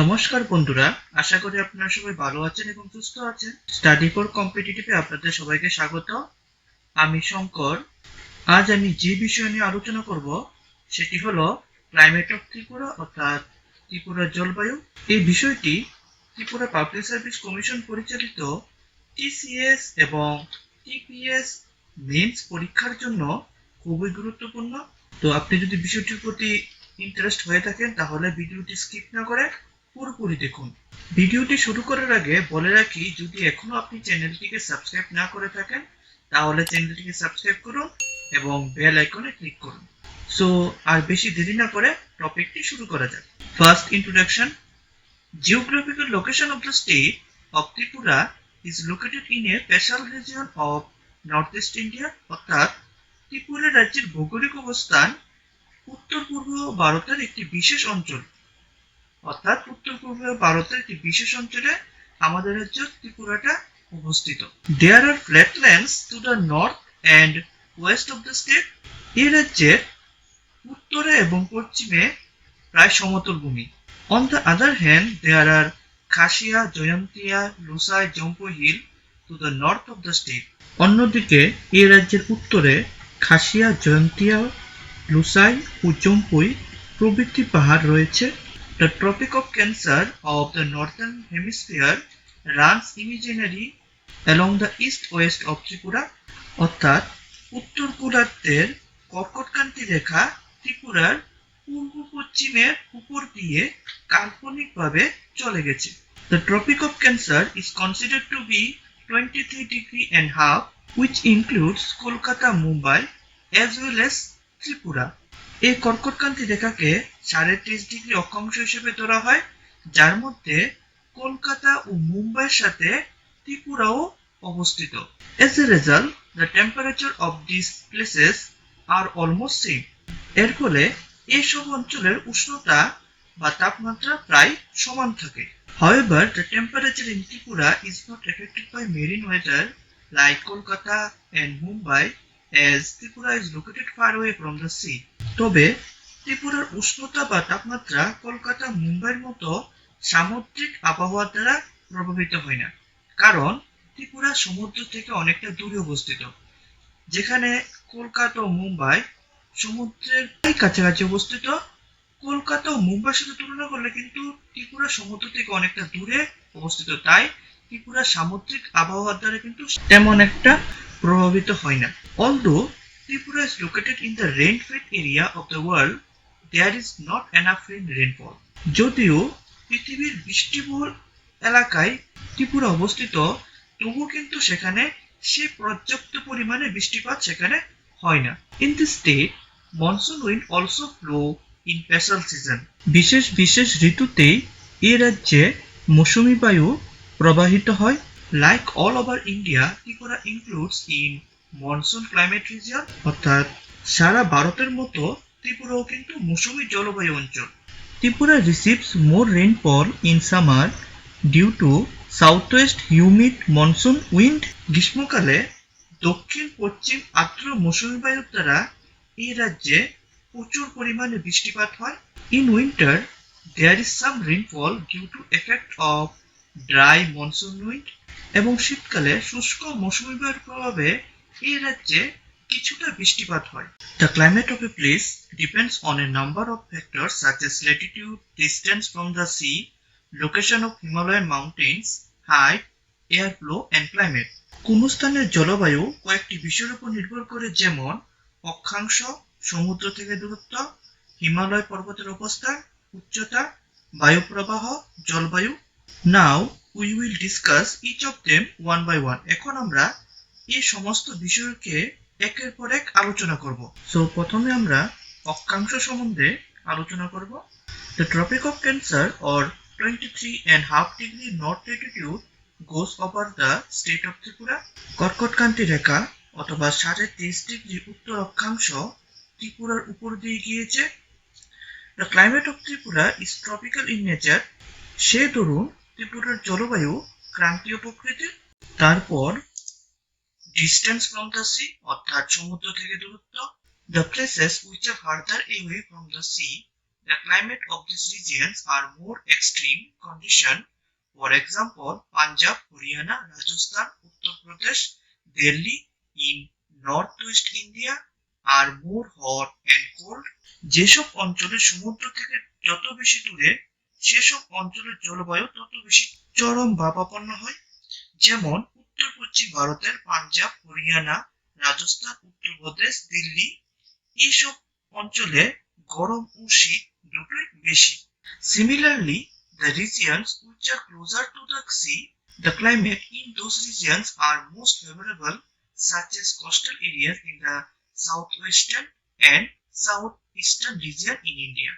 নমস্কার বন্ধুরা, আশা করি আপনারা সবাই ভালো আছেন এবং সুস্থ আছেন। স্টাডি ফর কম্পিটিটিভে আপনাদের সবাইকে স্বাগত। আমি শঙ্কর। আজ আমি যে বিষয় নিয়ে আলোচনা করব সেটি হলো ক্লাইমেট অফ ত্রিপুরা, অর্থাৎ ত্রিপুরার জলবায়ু। এই বিষয়টি ত্রিপুরা পাবলিক সার্ভিস কমিশন পরিচালিত টিসিএস এবং টিপিএস মেন্স পরীক্ষার জন্য খুবই গুরুত্বপূর্ণ। তো আপনি যদি বিষয়টির প্রতি ইন্টারেস্ট হয়ে থাকেন তাহলে ভিডিওটি স্কিপ না করে পুরোপুরি দেখুন। ভিডিওটি শুরু করার আগে বলে রাখি, যদি এখনো আপনি চ্যানেলটিকে সাবস্ক্রাইব না করে থাকেন তাহলে চ্যানেলটিকে সাবস্ক্রাইব করুন এবং বেল আইকনে ক্লিক করুন। সো আর বেশি দেরি না করে টপিকটি শুরু করা যাক। First introduction. Geographical location of the state of Tripura is located in a special region of Northeast India, অর্থাৎ ত্রিপুরা রাজ্যের ভৌগোলিক অবস্থান উত্তর পূর্ব ভারতের একটি বিশেষ অঞ্চল। অঞ্চলে আমাদের রাজ্য ত্রিপুরাটা অবস্থিত। There are flatlands to the north and west of the state. এই রাজ্যের উত্তরে এবং পশ্চিমে প্রায় সমতল ভূমি। On the other hand, there are Khashia, Jayantia, Lusai, Jompo Hill to the north of the state. অন্যদিকে এই রাজ্যের উত্তরে খাসিয়া, জয়ন্তিয়া, লুসাই ও জম্পুই প্রভৃতি পাহাড় রয়েছে। The Tropic of Cancer of the Northern Hemisphere runs imaginary along the east-west of Tripura, অর্থাৎ উত্তর গোলার্ধের কর্কটক্রান্তি রেখা ত্রিপুরার পূর্ব পশ্চিমের উপর দিয়ে কাল্পনিকভাবে চলে গেছে। The Tropic of Cancer is considered to be 23.5 degrees, which includes Kolkata, Mumbai as well as Tripura. এই কর্কটক্রান্তি রেখাকে 23.5 ডিগ্রি অক্ষাংশ হিসেবে ধরা হয়, যার মধ্যে কলকাতা ও মুম্বাইয়ের সাথে ত্রিপুরাও অবস্থিত। As a result, the temperature of these places are almost same. এর ফলে এইসব অঞ্চলের উষ্ণতা বা তাপমাত্রা প্রায় সমান থাকে। However, the temperature in Tripura is not affected by marine weather like Kolkata and Mumbai, as Tripura is located far away from the sea. তবে ত্রিপুরার উষ্ণতা বা তাপমাত্রা কলকাতা, মুম্বাইয়ের মতো সামুদ্রিক আবহাওয়া দ্বারা প্রভাবিত হয় না, কারণ ত্রিপুরা সমুদ্র থেকে অনেকটা দূরে অবস্থিত। যেখানে কলকাতা ও মুম্বাই সমুদ্রের কাছাকাছি অবস্থিত, কলকাতা ও মুম্বাইয়ের সাথে তুলনা করলে কিন্তু ত্রিপুরা সমুদ্র থেকে অনেকটা দূরে অবস্থিত, তাই ত্রিপুরা সামুদ্রিক আবহাওয়ার দ্বারা কিন্তু তেমন একটা প্রভাবিত হয় না। Although Tripura is located in the rain-fed area of the world, there is not enough rainfall. যদিও পৃথিবীর বৃষ্টিবহুল এলাকায় ত্রিপুরা অবস্থিত, তবুও কিন্তু সেখানে সে পর্যাপ্ত পরিমাণে বৃষ্টিপাত সেখানে হয় না। In this state, monsoon wind also blow in special season. বিশেষ বিশেষ ঋতুতেই এই রাজ্যে মৌসুমী বায়ু প্রবাহিত হয়। Like all over India, Tripura includes in monsoon climate region, অর্থাৎ সারা ভারতের মতো ত্রিপুরাও কিন্তু মৌসুমী জলবায়ু অঞ্চল। Tripura receives more rainfall in summer due to south west humid monsoon wind. গ্রীষ্মকালে দক্ষিণ পশ্চিম আর্দ্র মৌসুমী বায়ুর দ্বারা এই রাজ্যে প্রচুর পরিমাণে বৃষ্টিপাত হয়। In winter there is some rainfall due to effect of dry monsoon wind. এবং শীতকালে শুষ্ক মৌসুমী বায়ুর প্রভাবে এই রাজ্যে কিছুটা বৃষ্টিপাত হয়। The climate of a place depends on a number of factors such as latitude, distance from the sea, location of Himalayan mountains, height, airflow and climate. কোন স্থানের জলবায়ু কয়েকটি বিষয়ের উপর নির্ভর করে, যেমন অক্ষাংশ, সমুদ্র থেকে দূরত্ব, হিমালয় পর্বতের অবস্থান, উচ্চতা, বায়ু প্রবাহ, জলবায়ু। Now we will discuss each of them one by one. এখন আমরা এই সমস্ত বিষয়কে একের পর এক আলোচনা করব। সো প্রথমে আমরা অক্ষাংশ সম্বন্ধে আলোচনা করব। The Tropic of Cancer or 23.5 degree north latitude goes over the state of Tripura. কর্কটক্রান্তি রেখা অথবা 23.5 ডিগ্রি উত্তর অক্ষাংশ ত্রিপুরার উপর দিয়ে গিয়েছে। The climate of Tripura is tropical in nature. সে দরুন ত্রিপুরার জলবায়ু ক্রান্তীয় প্রকৃতির। তারপর distance from the sea, অর্থাৎ সমুদ্র থেকে দূরত্ব। The places which are further away from the sea, the climate of these regions are more extreme condition. For example, Punjab, Haryana, Rajasthan, Uttar Pradesh, Delhi in northwest India are more hot and cold. যেসব অঞ্চলে সমুদ্র থেকে যত বেশি দূরে সেসব অঞ্চলের জলবায়ু তত বেশি চরম ভাবাপন্ন হয়। যেমন উত্তর পশ্চিম ভারতের পাঞ্জাব, হরিয়ানা, রাজস্থান, উত্তরপ্রদেশ, দিল্লি এইসব অঞ্চলে গরম ও শীত দুটোই বেশি। Similarly, the regions which are closer to the sea, the climate in those regions are most favorable, such as coastal areas in the southwestern and southeastern region in India.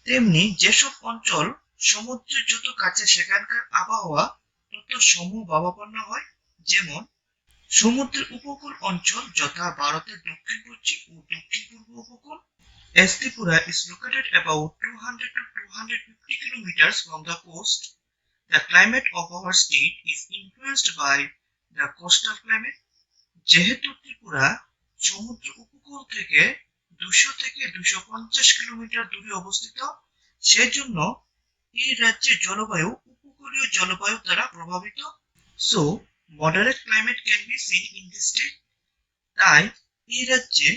তেমনি যেসব অঞ্চল সমুদ্রের যত কাছে সেখানকার আবহাওয়া তত সমভাবাপন্ন হয়। যেমন সমুদ্রের উপকূল অঞ্চল যথা ভারতের দক্ষিণ পশ্চিম ও দক্ষিণ পূর্ব উপকূল। As Tripura is located about 200 to 250 kilometers from the coast, the climate of our state is influenced by the coastal climate. যেহেতু ত্রিপুরা সমুদ্র উপকূল থেকে 200 থেকে 250 কিলোমিটার দূরে অবস্থিত, সেজন্য এই রাজ্যের জলবায়ু উপকূলীয় জলবায়ু দ্বারা প্রভাবিত। So, moderate climate can be seen in this state. তাই এই রাজ্যে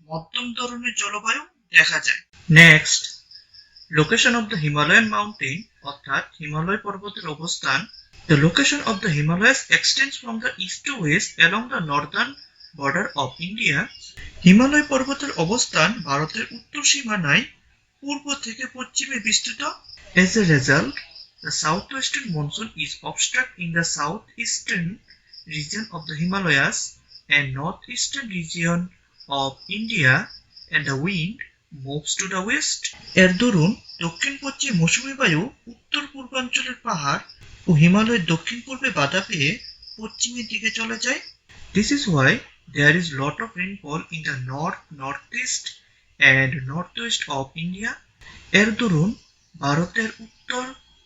মধ্যম ধরনের জলবায়ু দেখা যায়। Next, location of the Himalayan mountain অর্থাৎ হিমালয় পর্বতের অবস্থান। The location of the Himalayas extends from the east to west along the northern border of India. Himalaya পর্বতের অবস্থান ভারতের উত্তর সীমানায় পূর্ব থেকে পশ্চিমে বিস্তৃত। As a result, the southwestern monsoon is obstructed in the southeastern region of the Himalayas and northeastern region of India, and the wind moves to the west. এর দরুন দক্ষিণ পশ্চিম মৌসুমী বায়ু উত্তর পূর্বাঞ্চলের পাহাড় ও হিমালয়ের দক্ষিণ পূর্বে বাধা পেয়ে পশ্চিমের দিকে চলে যায়। This is why there is lot of rainfall in the north, northeast and northwest of India. এর দরুন ভারতের উত্তর,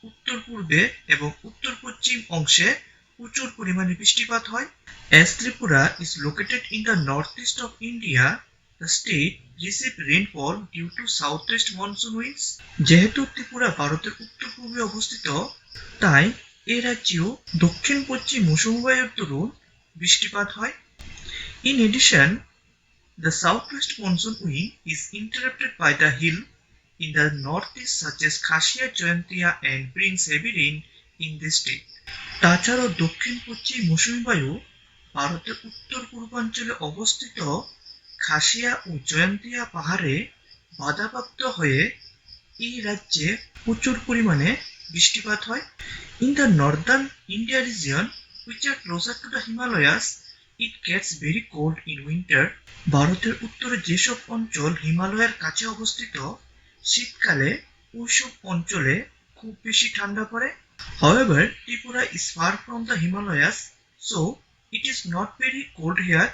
উত্তর পূর্বে এবং উত্তর পশ্চিম অংশে প্রচুর পরিমাণে বৃষ্টিপাত হয়। As Tripura is located in the northeast of India, the state receives rainfall due to southwest monsoon winds. যেহেতু ত্রিপুরা ভারতের উত্তর পূর্বে অবস্থিত, তাই এই রাজ্যেও দক্ষিণ পশ্চিম মৌসুমী বায়ুর দরুন বৃষ্টিপাত হয়। In addition, the southwest monsoon wind is interrupted by the hill in the northeast such as Khasiya, Jayantia and brings heavy rain in this state. তাছাড়াও দক্ষিণ পশ্চিম মৌসুমী বায়ু ভারতের উত্তর পূর্বাঞ্চলে অবস্থিত খাসিয়া ও জয়ন্তিয়া পাহাড়ে বাধাপ্রাপ্ত হয়ে এই রাজ্যে প্রচুর পরিমাণে বৃষ্টিপাত হয়। In the northern India region, which are closer to the Himalayas, it gets very cold in winter. ভারতের উত্তরে যেসব অঞ্চল হিমালয়ের কাছে অবস্থিত, শীতকালে ওইসব অঞ্চলে খুব বেশি ঠান্ডা পড়ে। However, Tripura is far from the Himalayas, so it is not very cold here.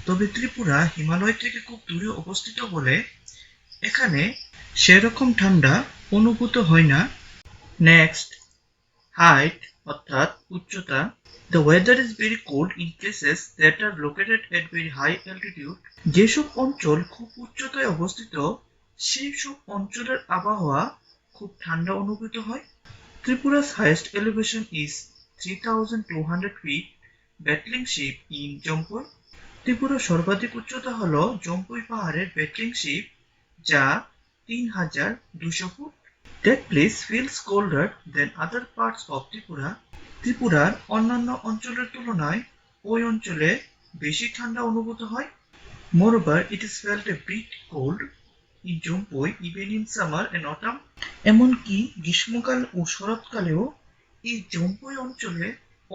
তবে ত্রিপুরা হিমালয় থেকে খুব দূরে অবস্থিত বলে এখানে সেরকম ঠান্ডা অনুভূত হয় না। নেক্সট, হাইট অর্থাৎ উচ্চতা। The weather is very cold in places that are located at very high altitude. যেসব অঞ্চল খুব উচ্চতায় অবস্থিত সেই সব অঞ্চলের আবহাওয়া খুব ঠান্ডা অনুভূত হয়। Tripura's highest elevation is 3,200 feet, battling ship in Jompoi. ত্রিপুরার সর্বাধিক উচ্চতা হল জম্পুই পাহাড়ের ব্যাটলিং শিপ, যা 3,200 foot. That place feels colder than other parts of Tripura. ত্রিপুরার অন্যান্য অঞ্চলের তুলনায় ওই অঞ্চলে বেশি ঠান্ডা অনুভূত হয়। Moreover, it is felt a bit cold in Jompoi even in summer and autumn. এমনকি গ্রীষ্মকাল ও শরৎকালেও এই জম্পুই অঞ্চলে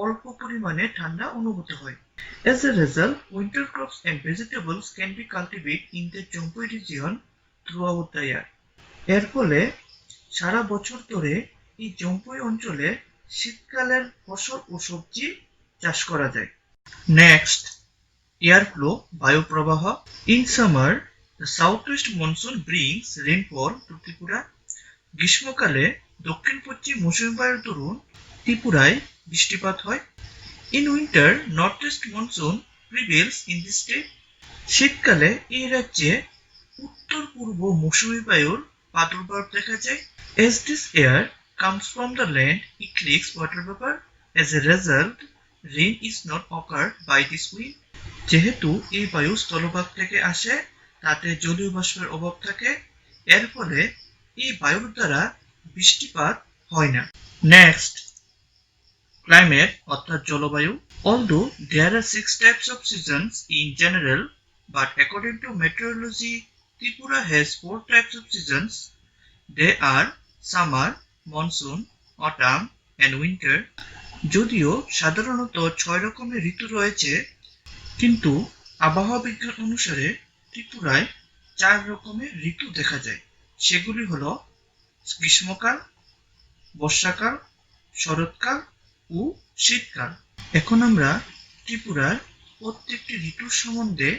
অল্প পরিমাণে ঠান্ডা অনুভূত হয়। As a result, winter crops and vegetables can be cultivated in the Jompoi region throughout the year. এর ফলে সারা বছর ধরে এই জম্পুই অঞ্চলে শীতকালের ফসল ও সবজি চাষ করা যায়। নেক্সট, এয়ার ফ্লো বায়ু প্রবাহ। In summer, the southwest monsoon brings rainfall to Tripura. গ্রীষ্মকালে দক্ষিণ পশ্চিম মৌসুমী বায়ুর দরুন ত্রিপুরায় বৃষ্টিপাত হয়। In winter, northwest monsoon prevails in this state. শীতকালে এই রাজ্যে উত্তর পূর্ব মৌসুমী বায়ুর প্রাদুর্ভাব দেখা যায়। As this air comes from the land, it creates water vapor. As a result, rain is not occurred by this wind. যেহেতু এই বায়ু স্থলভাগ থেকে আসে, তাতে জলীয় বাষ্পের অভাব থাকে, এর ফলে এই বায়ুর দ্বারা বৃষ্টিপাত হয় না। নেক্সট, ক্লাইমেট অর্থাৎ জলবায়ু। Although there are 6 types of seasons in general, but according to meteorology, Tripura has 4 types of seasons. They are summer, monsoon, autumn and winter. যদিও সাধারণত 6 রকমের ঋতু রয়েছে, কিন্তু আবহাওয়া বিজ্ঞান অনুসারে ত্রিপুরায় 4 রকমের ঋতু দেখা যায়। সেগুলি হলো গ্রীষ্মকাল, বর্ষাকাল, শরৎকাল ও শীতকাল। এখন আমরা ত্রিপুরার প্রত্যেকটি ঋতুর সম্বন্ধে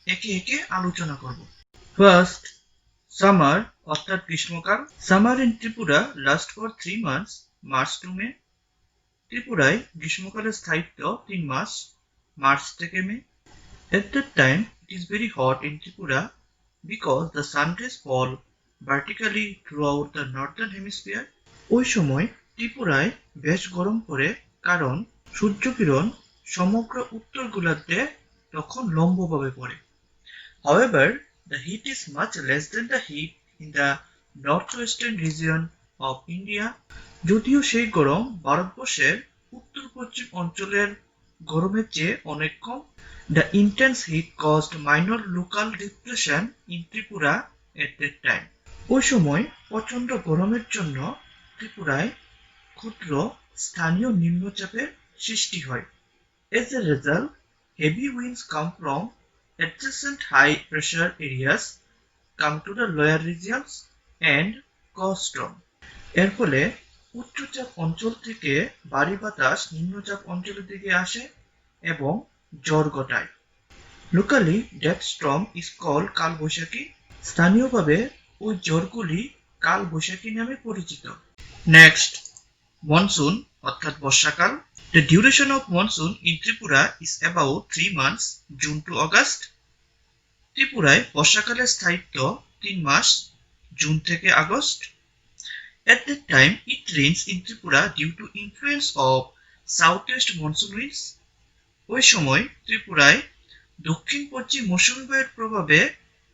একে একে আলোচনা করব। ফার্স্ট, সামার অর্থাৎ গ্রীষ্মকাল। Summer in Tripura last for 3 months, March to May. ত্রিপুরায় গ্রীষ্মকালের স্থায়িত্ব 3 মাস, মার্চ থেকে মে। At that time, it is very hot in Tripura because the sun rays fall vertically throughout the northern hemisphere. ওই সময় ত্রিপুরায় বেশ গরম পড়ে, কারণ সূর্যকিরণ সমগ্র উত্তর গোলার্ধে তখন লম্বভাবে পড়ে। However, the heat is much less than the heat in the northwestern region of India. যদিও সেই গরম ভারতবর্ষের উত্তর পশ্চিম অঞ্চলের গরমের চেয়ে অনেক কম। The intense heat caused minor local depression in Tripura at that time. ওই সময় প্রচন্ড গরমের জন্য ত্রিপুরায় ক্ষুদ্র স্থানীয় নিম্নচাপের সৃষ্টি হয়। As a result, heavy winds come from adjacent high pressure areas come to the lower regions and cause storm. এর ফলে উচ্চচাপ অঞ্চল থেকে ভারী বাতাস নিম্নচাপ অঞ্চলের দিকে আসে এবং ঝড় ঘটায়। Locally, that storm is called কালবৈশাখী। স্থানীয়ভাবে ওই ঝড়গুলি কালবৈশাখী নামে পরিচিত। নেক্সট, মনসুন অর্থাৎ বর্ষাকাল। The duration of monsoon in Tripura is about 3 months, June to August. ত্রিপুরায় বর্ষাকালের স্থায়িত্ব 3 মাস, জুন থেকে August. At that time, it rains in Tripura due to influence of southwest monsoon winds. ওই সময় ত্রিপুরায় দক্ষিণ পশ্চিম মৌসুমী বায়ুর প্রভাবে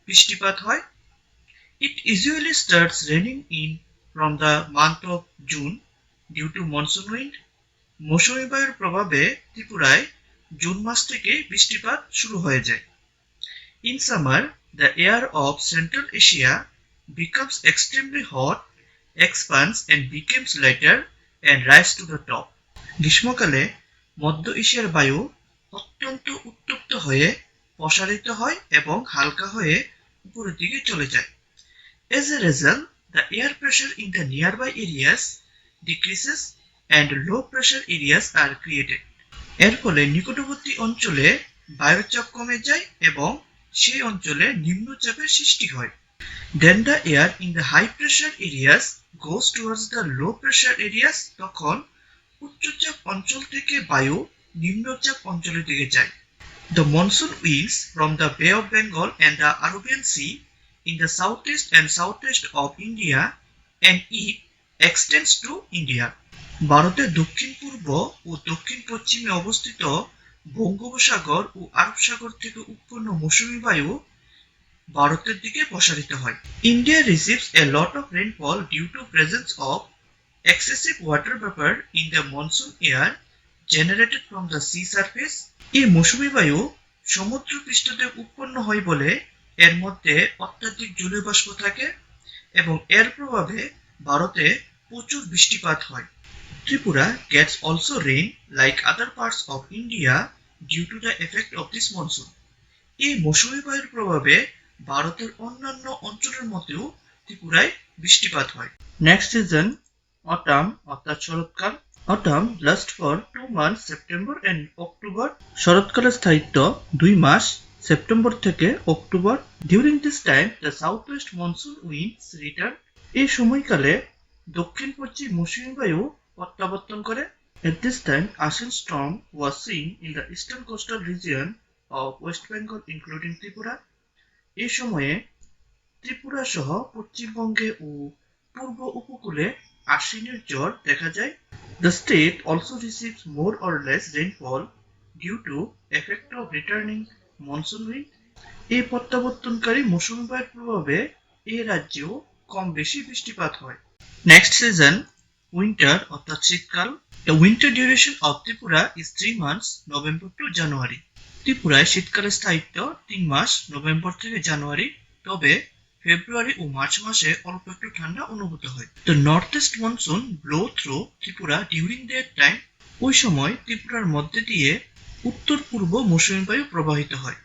বৃষ্টিপাত হয়। It usually starts raining in from the month of June due to monsoon wind. মৌসুমী বায়ুর প্রভাবে ত্রিপুরায় জুন মাস থেকে বৃষ্টিপাত শুরু হয়ে যায়। In summer, the air of Central Asia becomes extremely hot, expands and becomes lighter and rise to the top. গ্রীষ্মকালে মধ্য এশিয়ার বায়ু অত্যন্ত উত্তপ্ত হয়ে প্রসারিত হয় এবং হালকা হয়ে উপরের দিকে চলে যায়। As a result, the air pressure in the nearby areas decreases and low pressure areas are created. এর ফলে নিকটবর্তী অঞ্চলে বায়ুর চাপ কমে যায় এবং সেই অঞ্চলে নিম্নচাপের সৃষ্টি হয়। Then the air in the high pressure areas goes towards the low pressure areas. তখন উচ্চচাপ অঞ্চল থেকে বায়ু নিম্নচাপ অঞ্চলের দিকে যায়। The monsoon winds from the Bay of Bengal and the Arabian Sea in the southeast and southwest of India and it extends to India. ভারতের দক্ষিণ পূর্ব ও দক্ষিণ পশ্চিমে অবস্থিত বঙ্গোপসাগর ও আরব সাগর থেকে উৎপন্ন মৌসুমী বায়ু ভারতের দিকে প্রসারিত হয়। India receives a lot of rainfall due to presence of excessive water vapor in the monsoon air generated from the sea surface. এই মৌসুমী বায়ু সমুদ্র পৃষ্ঠতে উৎপন্ন হয় বলে এর মধ্যে অত্যাধিক জলীয় বাষ্প থাকে এবং এর প্রভাবে ভারতে প্রচুর বৃষ্টিপাত হয়। Tripura gets also rain like other parts of India due to the effect of this monsoon. এই মৌসুমী বায়ুর প্রভাবে ভারতের অন্যান্য অঞ্চলের মধ্যেও ত্রিপুরায় বৃষ্টিপাত হয়। নেক্সট সিজন অটাম অর্থাৎ শরৎকাল। Autumn last for 2 months, September and October. শরৎকালের স্থায়িত্ব 2 মাস, সেপ্টেম্বর থেকে October. During this time the south west monsoon winds return. এই সময়কালে দক্ষিণ পশ্চিম মৌসুমী বায়ু প্রত্যাবর্তন করে। At this time, Ashen storm was seen in the eastern coastal region of West Bengal, including Tripura. এই সময়ে ত্রিপুরা সহ পশ্চিমবঙ্গে ও পূর্ব উপকূলে আশ্বিনের ঝড় দেখা যায়। The state also receives more or less rainfall due to effect of returning monsoon wind. এই প্রত্যাবর্তনকারী মৌসুমী বায়ুর প্রভাবে এই রাজ্যেও কম বেশি বৃষ্টিপাত হয়। নেক্সট সিজন উইন্টার অর্থাৎ শীতকাল। The winter duration of Tripura is 3 months, November to January. ত্রিপুরায় শীতকালের স্থায়িত্ব 3 মাস, নভেম্বর থেকে জানুয়ারি, তবে ফেব্রুয়ারি ও মার্চ মাসে অল্প একটু ঠান্ডা অনুভূত হয়। The northeast monsoon blow through Tripura during that time. ওই সময় ত্রিপুরার মধ্যে দিয়ে উত্তর পূর্ব মৌসুমী বায়ু প্রবাহিত হয়।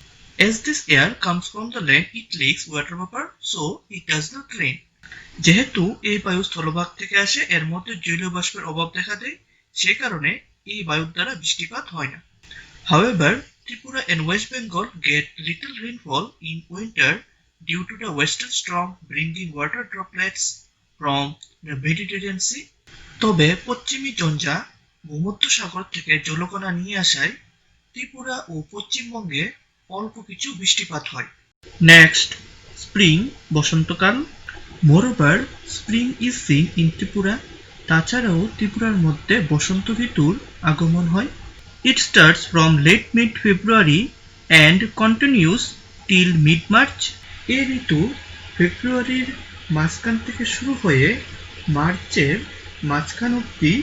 As this air comes from the land, it leaks water vapor, so it does not rain. যেহেতু এই বায়ু স্থলভাগ থেকে আসে, এর মধ্যে জলীয় বাষ্পের অভাব দেখা দেয়, সে কারণে এই বায়ুর দ্বারা বৃষ্টিপাত হয় না। However, Tripura and West Bengal get little rainfall in winter due to the western storm bringing water droplets from the Mediterranean Sea. তবে পশ্চিমী ঝঞ্ঝা ভূমধ্যসাগর থেকে জলকণা নিয়ে আসায় ত্রিপুরা ও পশ্চিমবঙ্গে অল্প কিছু বৃষ্টিপাত হয়। নেক্সট, স্প্রিং বসন্তকাল। Moreover spring is seen in Tripura. তাছাড়াও ত্রিপুরার মধ্যে বসন্ত ঋতুর আগমন হয়। It starts from late mid-February and continues till mid-March. এই ঋতু ফেব্রুয়ারির মাঝখান থেকে শুরু হয়ে মার্চের মাঝখান অবধি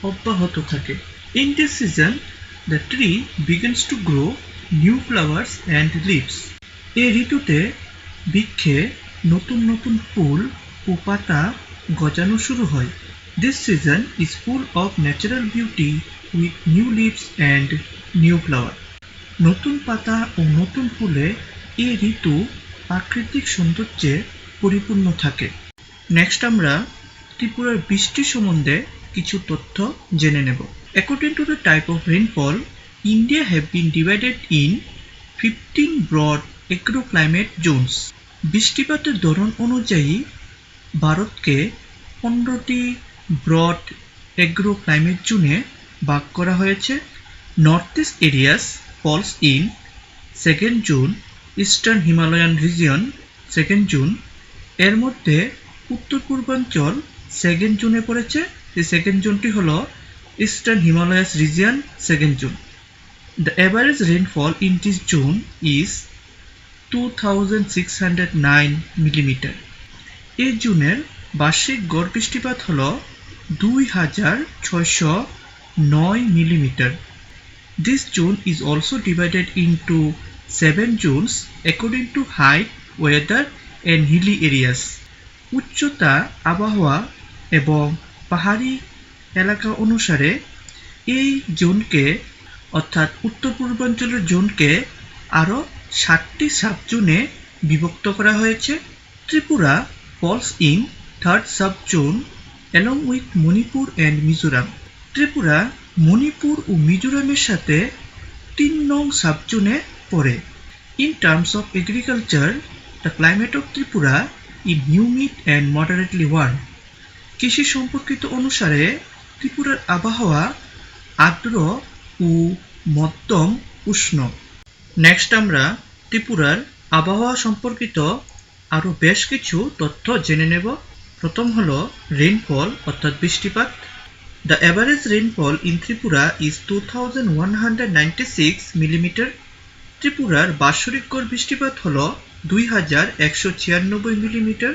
অব্যাহত থাকে। In this season, the tree begins to grow new flowers and leaves. এই ঋতুতে বৃক্ষে নতুন নতুন ফুল ও পাতা গজানো শুরু হয়। This season is full of natural beauty with new leaves and new flower. নতুন পাতা ও নতুন ফুলে এই ঋতু প্রাকৃতিক সৌন্দর্যে পরিপূর্ণ থাকে। নেক্সট আমরা ত্রিপুরার বৃষ্টি সম্বন্ধে কিছু তথ্য জেনে নেব। According to the type of rainfall, India have been divided in 15 broad agroclimate zones. বৃষ্টিপাতের ধরন অনুযায়ী ভারতকে 15টি ব্রড এগ্রোক্লাইমেট জোনে ভাগ করা হয়েছে। North east areas falls in second zone, eastern Himalayan region second zone. এর মধ্যে উত্তর পূর্বাঞ্চল সেকেন্ড জোনে পড়েছে। এই সেকেন্ড জোনটি হলো eastern Himalayas region second zone. The average rainfall in this zone is 2609 millimetre. এই জোনের বার্ষিক গড় বৃষ্টিপাত হল 2609 millimetre. This zone is also divided into 7 zones according to height, weather and hilly areas. উচ্চতা, আবহাওয়া এবং পাহাড়ি এলাকা অনুসারে এই জোনকে অর্থাৎ উত্তর পূর্বাঞ্চলের জোনকে আরও 7টি সাব জোনে বিভক্ত করা হয়েছে। Tripura falls in third sub-zone along with Manipur and Mizoram. Tripura Manipur ও মিজোরামের সাথে 3 নং সাবজোনে পড়ে। In terms of agriculture, the climate of Tripura is humid and moderately warm. কৃষি সম্পর্কিত অনুসারে ত্রিপুরার আবহাওয়া আর্দ্র ও মধ্যম উষ্ণ। নেক্সট আমরা ত্রিপুরার আবহাওয়া সম্পর্কিত আরও বেশ কিছু তথ্য জেনে নেব। প্রথম হলো রেইনফল অর্থাৎ বৃষ্টিপাত। The average rainfall in Tripura is 2196 millimetre. ত্রিপুরার বার্ষিক গড় বৃষ্টিপাত হল 2196 millimetre.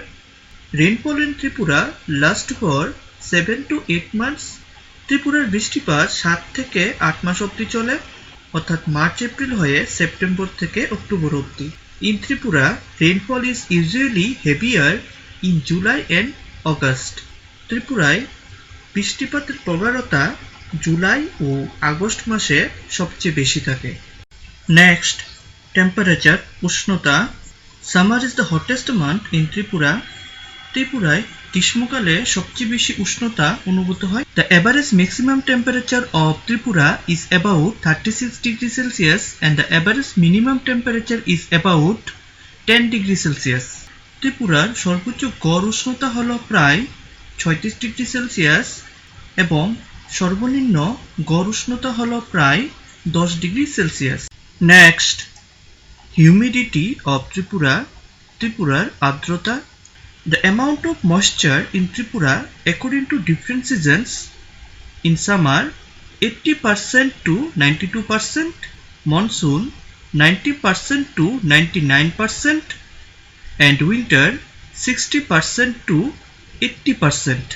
Rainfall in Tripura lasts for 7 to 8 months. ত্রিপুরার বৃষ্টিপাত 7 থেকে 8 মাস অবধি চলে, অর্থাৎ মার্চ এপ্রিল হয়ে সেপ্টেম্বর থেকে অক্টোবর অবধি। In Tripura, rainfall is usually heavier in July and August. ত্রিপুরায় বৃষ্টিপাতের প্রবণতা জুলাই ও আগস্ট মাসে সবচেয়ে বেশি থাকে। নেক্সট, টেম্পারেচার উষ্ণতা। Summer is the hottest month in Tripura. ত্রিপুরায় গ্রীষ্মকালে সবচেয়ে বেশি উষ্ণতা অনুভূত হয়। The average maximum temperature of Tripura is about 36 degree Celsius and the average minimum temperature is about 10 degree Celsius. ত্রিপুরার সর্বোচ্চ গড় উষ্ণতা হল প্রায় 36 ডিগ্রি সেলসিয়াস এবং সর্বনিম্ন গড় উষ্ণতা হল প্রায় 10 degree Celsius. Next, humidity of Tripura. ত্রিপুরার আর্দ্রতা। The amount of moisture in Tripura according to different seasons: in summer 80% to 92%, monsoon 90% to 99%, and winter 60% to 80%.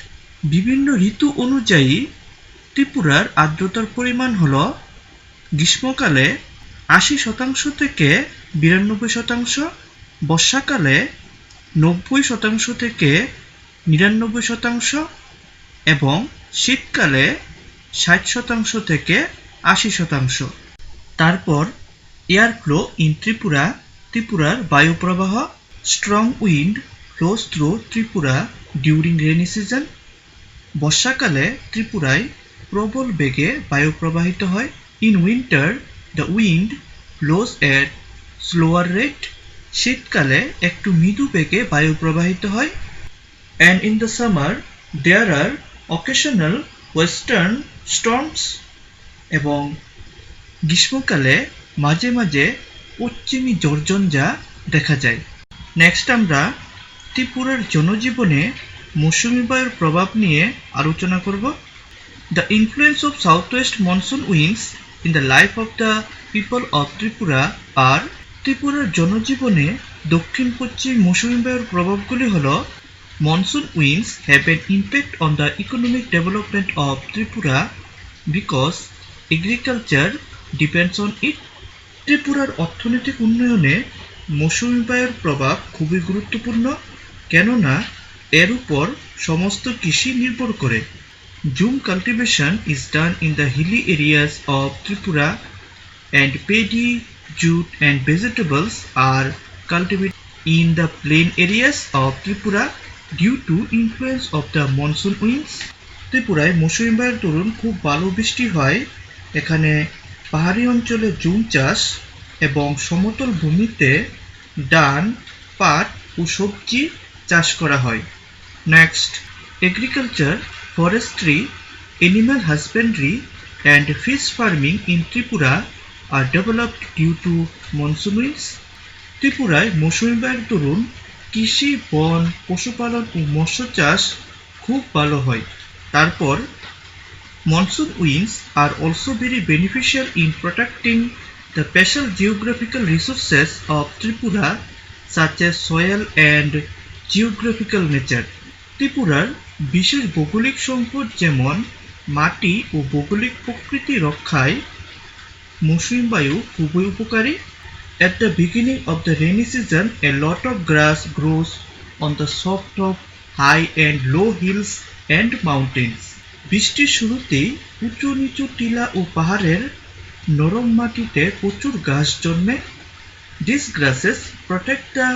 বিভিন্ন ঋতু অনুযায়ী ত্রিপুরার আর্দ্রতার পরিমাণ হল গ্রীষ্মকালে 80% থেকে 92%, বর্ষাকালে 90% থেকে 99% এবং শীতকালে 60% থেকে 80%। তারপর এয়ার ফ্লো ইন ত্রিপুরা, ত্রিপুরার বায়ু প্রবাহ। Strong wind flows through Tripura during rainy season. বর্ষাকালে ত্রিপুরায় প্রবল বেগে বায়ু প্রবাহিত হয়। In winter the wind blows at slower rate. শীতকালে একটু মৃদু বেগে বায়ু প্রবাহিত হয়। And in the summer there are occasional western storms. এবং গ্রীষ্মকালে মাঝে মাঝে পশ্চিমী ঝড়ঝঞ্ঝা দেখা যায়। নেক্সট আমরা ত্রিপুরার জনজীবনে মৌসুমী বায়ুর প্রভাব নিয়ে আলোচনা করব। The influence of south west monsoon winds in the life of the people of Tripura আর ত্রিপুরার জনজীবনে দক্ষিণ পশ্চিম মৌসুমী বায়ুর প্রভাবগুলি হল: monsoon winds have an impact on the economic development of Tripura because agriculture depends on it. ত্রিপুরার অর্থনৈতিক উন্নয়নে মৌসুমী বায়ুর প্রভাব খুবই গুরুত্বপূর্ণ, কেননা এর উপর সমস্ত কৃষি নির্ভর করে। Jhum cultivation is done in the hilly areas of Tripura and paddy, jute and vegetables are cultivated in the plain areas of Tripura due to influence of the monsoon winds. ত্রিপুরায় মৌসুমী বায়ুর দরুন খুব ভালো বৃষ্টি হয়। এখানে পাহাড়ি অঞ্চলে জুম চাষ এবং সমতল ভূমিতে ধান, পাট ও সবজি চাষ করা হয়। Next, agriculture, forestry, animal husbandry and fish farming in Tripura are developed due to monsoon winds. ত্রিপুরায় মৌসুমী বায়ুর দরুন কৃষি, বন, পশুপালন ও মৎস্য চাষ খুব ভালো হয়। তারপর monsoon winds are also very beneficial in protecting the special geographical resources of Tripura such as soil and geographical nature. ত্রিপুরার বিশেষ ভৌগোলিক সম্পদ যেমন মাটি ও ভৌগোলিক প্রকৃতি রক্ষায় মৌসুমী বায়ু খুবই উপকারী। At the beginning of the rainy season, a lot of grass grows on the soft of high and low hills and mountains. বৃষ্টির শুরুতেই উঁচু নিচু টিলা ও পাহাড়ের নরম মাটিতে প্রচুর ঘাস জন্মে। These grasses protect the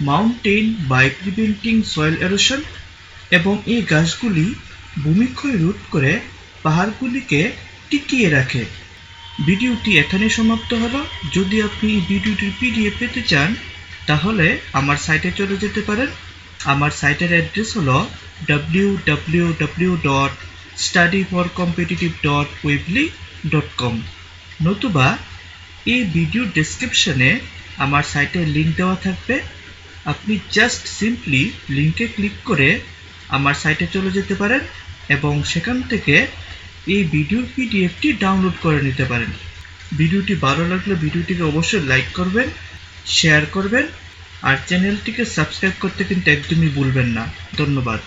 mountain by preventing soil erosion. এবং এই ঘাসগুলি ভূমিক্ষয় রোধ করে পাহাড়গুলিকে টিকিয়ে রাখে। ভিডিওটি এখানে সমাপ্ত হলো। যদি আপনি এই ভিডিওটির পিডিএফ পেতে চান তাহলে আমার সাইটে চলে যেতে পারেন। আমার সাইটের অ্যাড্রেস হলো www.studyforcompetitive.weebly.com, নতুবা এই ভিডিও ডেসক্রিপশনে আমার সাইটের লিঙ্ক দেওয়া থাকবে। আপনি জাস্ট সিম্পলি লিঙ্কে ক্লিক করে আমার সাইটে চলে যেতে পারেন এবং সেখান থেকে এই ভিডিওর পিডিএফটি ডাউনলোড করে নিতে পারেন। ভিডিওটি ভালো লাগলে ভিডিওটিকে অবশ্যই লাইক করবেন, শেয়ার করবেন আর চ্যানেলটিকে সাবস্ক্রাইব করতে কিন্তু একদমই ভুলবেন না। ধন্যবাদ।